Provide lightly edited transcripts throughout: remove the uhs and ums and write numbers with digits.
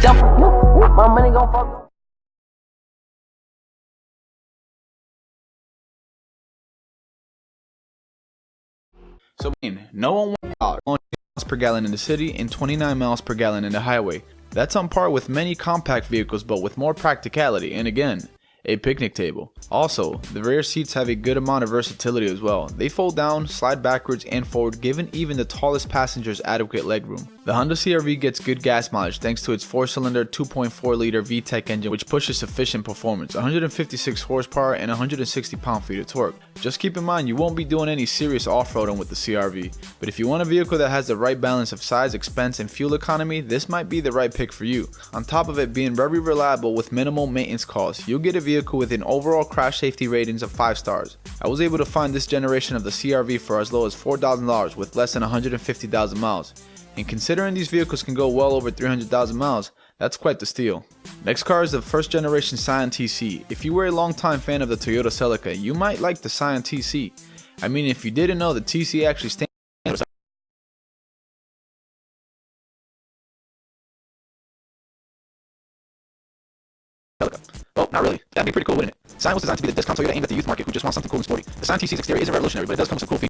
Jump, my money gon' fuck. So no one wants 1 miles per gallon in the city and 29 miles per gallon in the highway. That's on par with many compact vehicles, but with more practicality and again, a picnic table. Also, the rear seats have a good amount of versatility as well. They fold down, slide backwards and forward, giving even the tallest passengers adequate legroom. The Honda CR-V gets good gas mileage thanks to its 4-cylinder 2.4-liter VTEC engine, which pushes sufficient performance, 156 horsepower and 160 pound-feet of torque. Just keep in mind you won't be doing any serious off-roading with the CR-V, but if you want a vehicle that has the right balance of size, expense and fuel economy, this might be the right pick for you. On top of it being very reliable with minimal maintenance costs, you'll get a vehicle with an overall crash safety ratings of 5 stars. I was able to find this generation of the CR-V for as low as $4,000 with less than 150,000 miles. And considering these vehicles can go well over 300,000 miles, that's quite the steal. Next car is the first generation Scion TC. If you were a longtime fan of the Toyota Celica, you might like the Scion TC. I mean, if you didn't know, the TC actually stands for Celica. Well, not really. That'd be pretty cool, wouldn't it? Scion was designed to be the discount Toyota aimed at the youth market who just wants something cool and sporty. The Scion TC's exterior isn't revolutionary, but it does come with some cool features.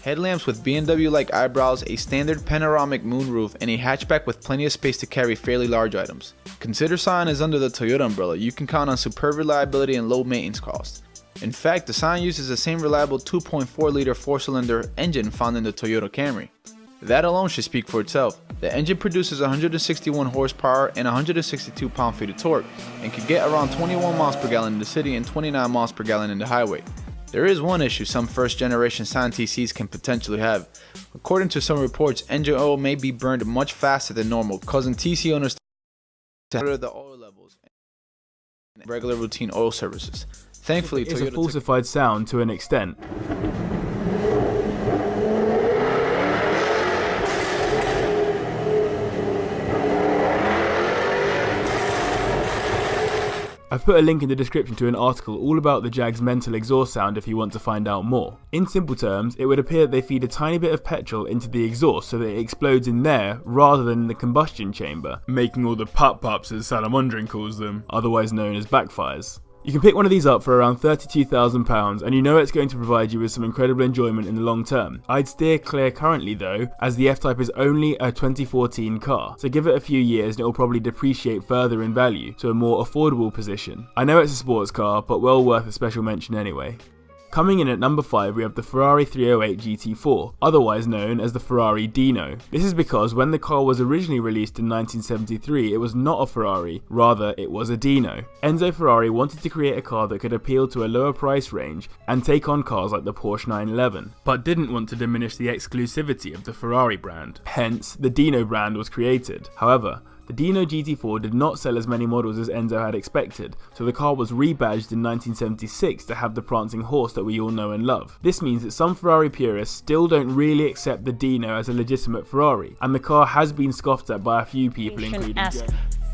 Headlamps with BMW-like eyebrows, a standard panoramic moonroof, and a hatchback with plenty of space to carry fairly large items. Consider Scion is under the Toyota umbrella. You can count on superb reliability and low maintenance costs. In fact, the Scion uses the same reliable 2.4-liter 4-cylinder engine found in the Toyota Camry. That alone should speak for itself. The engine produces 161 horsepower and 162 pound-feet of torque, and can get around 21 miles per gallon in the city and 29 miles per gallon in the highway. There is one issue some first-generation Scion TCs can potentially have. According to some reports, engine oil may be burned much faster than normal, causing TC owners to monitor the oil levels and regular routine oil services. Thankfully, it's a falsified sound to an extent. I've put a link in the description to an article all about the Jag's mental exhaust sound if you want to find out more. In simple terms, it would appear that they feed a tiny bit of petrol into the exhaust so that it explodes in there rather than in the combustion chamber, making all the pop-pops as Salamandrin calls them, otherwise known as backfires. You can pick one of these up for around £32,000 and you know it's going to provide you with some incredible enjoyment in the long term. I'd steer clear currently though, as the F-Type is only a 2014 car, so give it a few years and it will probably depreciate further in value to a more affordable position. I know it's a sports car, but well worth a special mention anyway. Coming in at number 5 we have the Ferrari 308 GT4, otherwise known as the Ferrari Dino. This is because when the car was originally released in 1973 it was not a Ferrari, rather it was a Dino. Enzo Ferrari wanted to create a car that could appeal to a lower price range and take on cars like the Porsche 911, but didn't want to diminish the exclusivity of the Ferrari brand. Hence, the Dino brand was created. However, the Dino GT4 did not sell as many models as Enzo had expected, so the car was rebadged in 1976 to have the prancing horse that we all know and love. This means that some Ferrari purists still don't really accept the Dino as a legitimate Ferrari, and the car has been scoffed at by a few people, including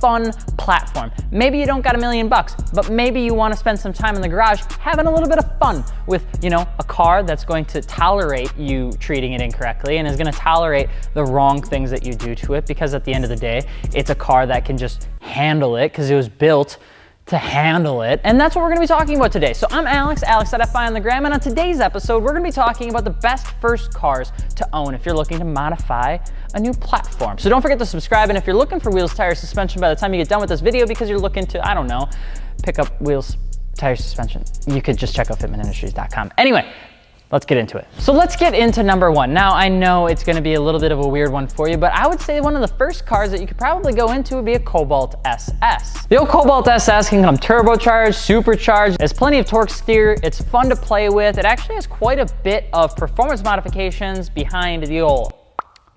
fun platform. Maybe you don't got $1 million, but maybe you want to spend some time in the garage having a little bit of fun with, you know, a car that's going to tolerate you treating it incorrectly and is going to tolerate the wrong things that you do to it, because at the end of the day, it's a car that can just handle it because it was built to handle it. And that's what we're gonna be talking about today. So I'm Alex@FI on the gram, and on today's episode, we're gonna be talking about the best first cars to own if you're looking to modify a new platform. So don't forget to subscribe, and if you're looking for wheels, tires, suspension by the time you get done with this video because you're looking to, I don't know, pick up wheels, tires, suspension, you could just check out fitmentindustries.com. Anyway, let's get into it. So let's get into number 1. Now I know it's gonna be a little bit of a weird one for you, but I would say one of the first cars that you could probably go into would be a Cobalt SS. The old Cobalt SS can come turbocharged, supercharged, there's plenty of torque steer, it's fun to play with, it actually has quite a bit of performance modifications behind the old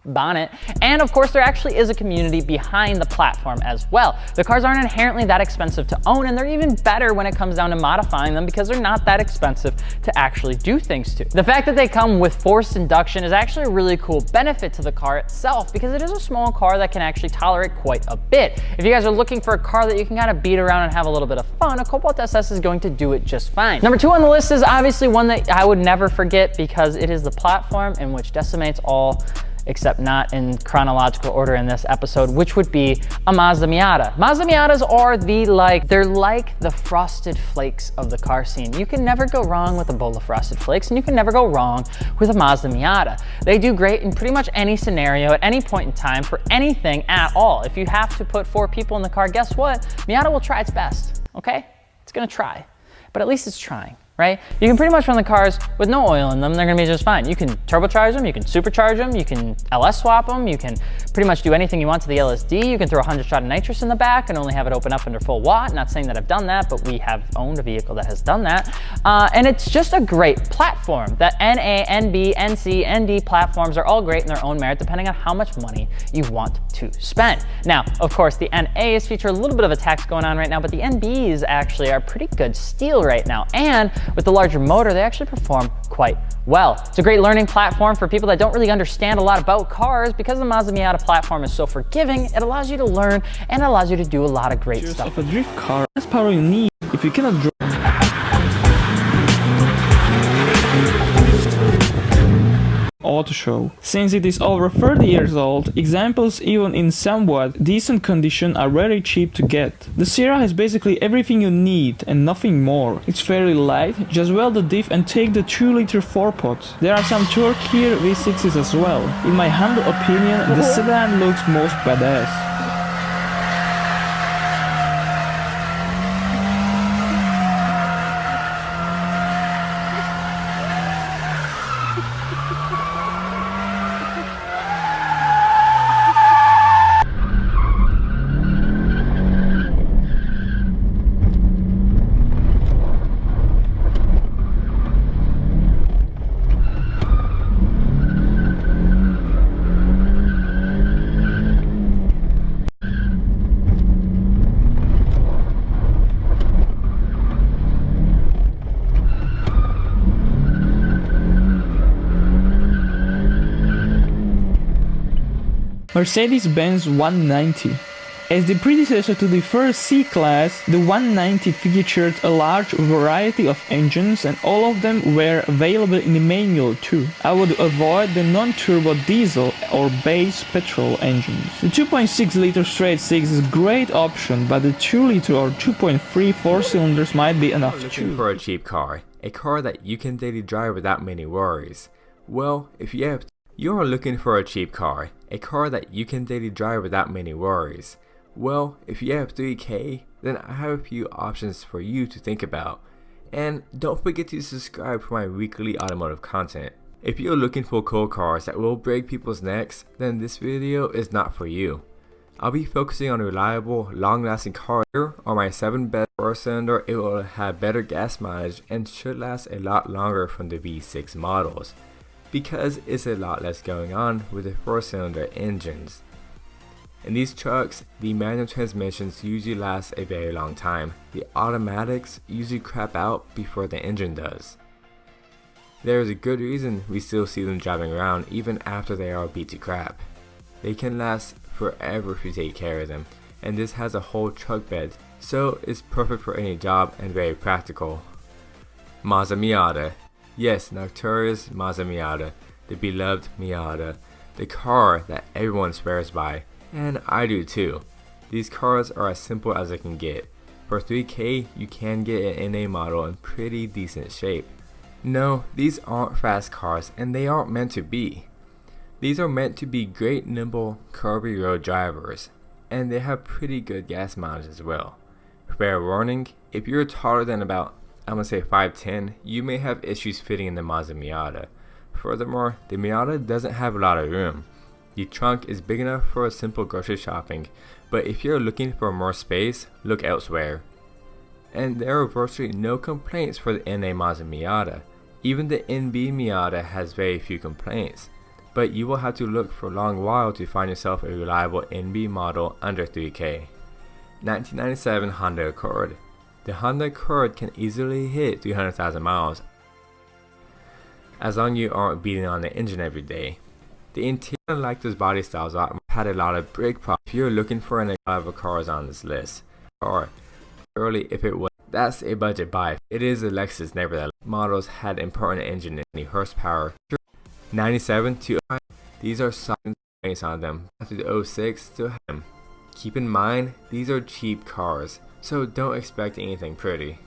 bonnet. And of course, there actually is a community behind the platform as well. The cars aren't inherently that expensive to own, and they're even better when it comes down to modifying them because they're not that expensive to actually do things to. The fact that they come with forced induction is actually a really cool benefit to the car itself because it is a small car that can actually tolerate quite a bit. If you guys are looking for a car that you can kind of beat around and have a little bit of fun, a Cobalt SS is going to do it just fine. Number 2 on the list is obviously one that I would never forget because it is the platform in which decimates all, except not in chronological order in this episode, which would be a Mazda Miata. Mazda Miatas are they're like the Frosted Flakes of the car scene. You can never go wrong with a bowl of Frosted Flakes, and you can never go wrong with a Mazda Miata. They do great in pretty much any scenario at any point in time for anything at all. If you have to put 4 people in the car, guess what? Miata will try its best, okay? It's gonna try, but at least it's trying. Right? You can pretty much run the cars with no oil in them. They're gonna be just fine. You can turbocharge them, you can supercharge them, you can LS swap them, you can pretty much do anything you want to the LSD. You can throw 100 shot of nitrous in the back and only have it open up under full watt. Not saying that I've done that, but we have owned a vehicle that has done that. And it's just a great platform. The NA, NB, NC, ND platforms are all great in their own merit, depending on how much money you want to spend. Now, of course, the NAs feature a little bit of a tax going on right now, but the NBs actually are pretty good steel right now. And with the larger motor, they actually perform quite well. It's a great learning platform for people that don't really understand a lot about cars. Because the Mazda Miata platform is so forgiving, it allows you to learn and allows you to do a lot of great stuff. Of a drift car, that's power you need if you cannot drive. Auto show. Since it is over 30 years old, examples even in somewhat decent condition are very cheap to get. The Sierra has basically everything you need and nothing more. It's fairly light, just weld the diff and take the 2-liter 4-pot. There are some torquier V6s as well. In my humble opinion, the sedan looks most badass. Mercedes-Benz 190. As the predecessor to the first C-Class, the 190 featured a large variety of engines and all of them were available in the manual too. I would avoid the non-turbo diesel or base petrol engines. The 2.6 liter straight 6 is a great option, but the 2 liter or 2.3 4-cylinders might be enough Looking too. for a cheap car, a car that you can daily drive without many worries. Well, if you are looking for a cheap car, a car that you can daily drive without many worries. Well, if you have 3K, then I have a few options for you to think about. And don't forget to subscribe for my weekly automotive content. If you're looking for cool cars that will break people's necks, then this video is not for you. I'll be focusing on reliable, long-lasting cars. Here on my 7-bed 4-cylinder, it will have better gas mileage and should last a lot longer from the V6 models, because it's a lot less going on with the 4-cylinder engines. In these trucks, the manual transmissions usually last a very long time. The automatics usually crap out before the engine does. There is a good reason we still see them driving around even after they are beat to crap. They can last forever if you take care of them, and this has a whole truck bed, so it's perfect for any job and very practical. Mazda Miata. Yes, notorious Mazda Miata, the beloved Miata, the car that everyone swears by, and I do too. These cars are as simple as it can get. For 3K, you can get an NA model in pretty decent shape. No, these aren't fast cars, and they aren't meant to be. These are meant to be great nimble, curvy road drivers, and they have pretty good gas mileage as well. Fair warning, if you're taller than about, I'm gonna say 5'10", you may have issues fitting in the Mazda Miata. Furthermore, the Miata doesn't have a lot of room. The trunk is big enough for a simple grocery shopping, but if you're looking for more space, look elsewhere. And there are virtually no complaints for the NA Mazda Miata. Even the NB Miata has very few complaints, but you will have to look for a long while to find yourself a reliable NB model under 3K. 1997 Honda Accord. The Honda Accord can easily hit 300,000 miles as long as you aren't beating on the engine every day. The interior, like those body styles, had a lot of brake problems. If you're looking for any of the cars on this list, or surely if it was, that's a budget buy. It is a Lexus nevertheless. Models had important engine and horsepower. 97 to 05, these are solid points on them. After the 06 still have them. Keep in mind, these are cheap cars, so don't expect anything pretty.